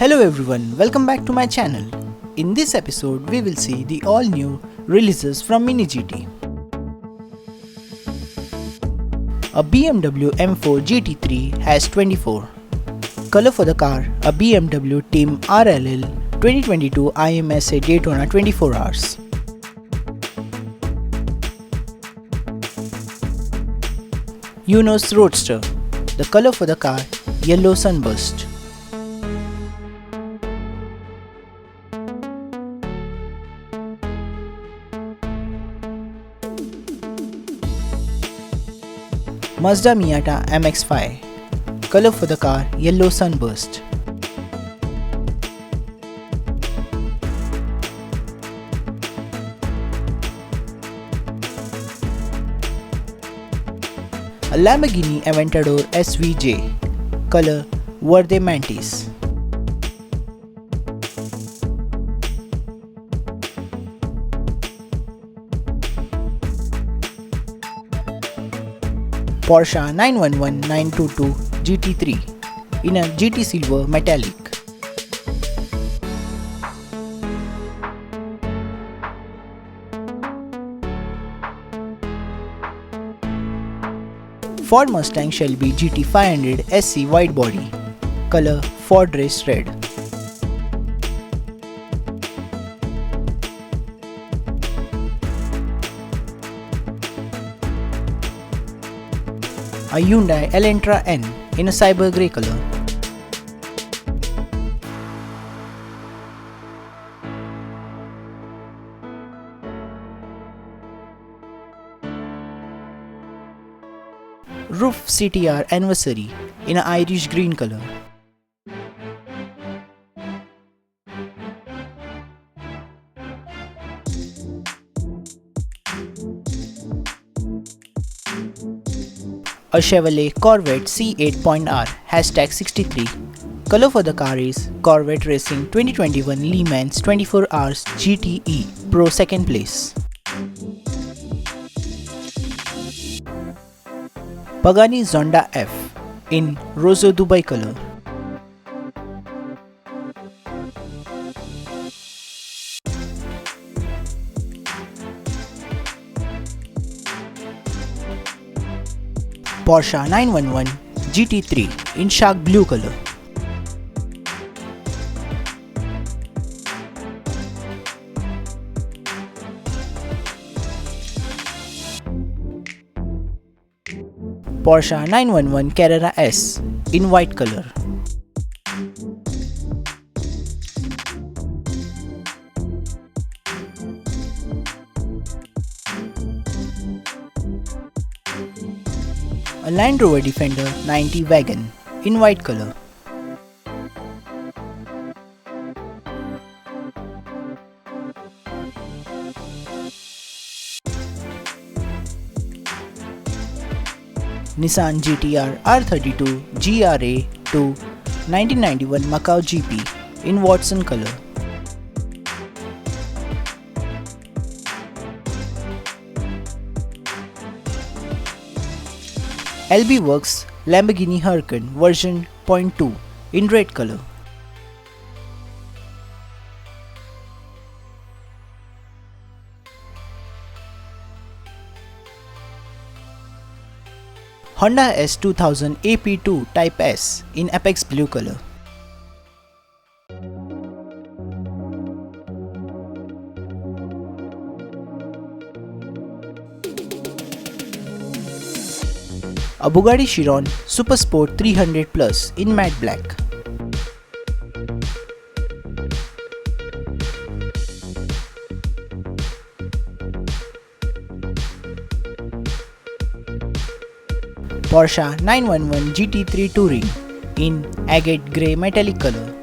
Hello everyone, welcome back to my channel. In this episode, we will see the all-new releases from Mini GT. A BMW M4 GT3 has 24. Color for the car, a BMW Team RLL 2022 IMSA Daytona 24 hours. Unos Roadster. The color for the car, yellow sunburst. Mazda Miata MX-5. Color for the car, yellow sunburst. A Lamborghini Aventador SVJ. Color, Verde Mantis. Porsche 911-922 GT3 in a GT Silver Metallic. Ford Mustang Shelby GT500 SC Wide Body. Color, Ford Race Red. A Hyundai Elantra N in a cyber grey color. Roof CTR Anniversary in an Irish green color. A Chevrolet Corvette C8.R #63. Color for the car is Corvette Racing 2021 Le Mans 24 Hours GTE Pro 2nd place. Pagani Zonda F in Rosso Dubai color. Porsche 911 GT3 in shark blue color. Porsche 911 Carrera S in white color. A Land Rover Defender 90 Wagon in white color. Nissan GTR R32 GRA 2 1991 Macau GP in Watson color. LB Works Lamborghini Huracan version 0.2 in red color. Honda S2000 AP2 Type S in Apex blue color. A Bugatti Chiron Super Sport 300 Plus in matte black. Porsche 911 GT3 Touring in agate grey metallic color.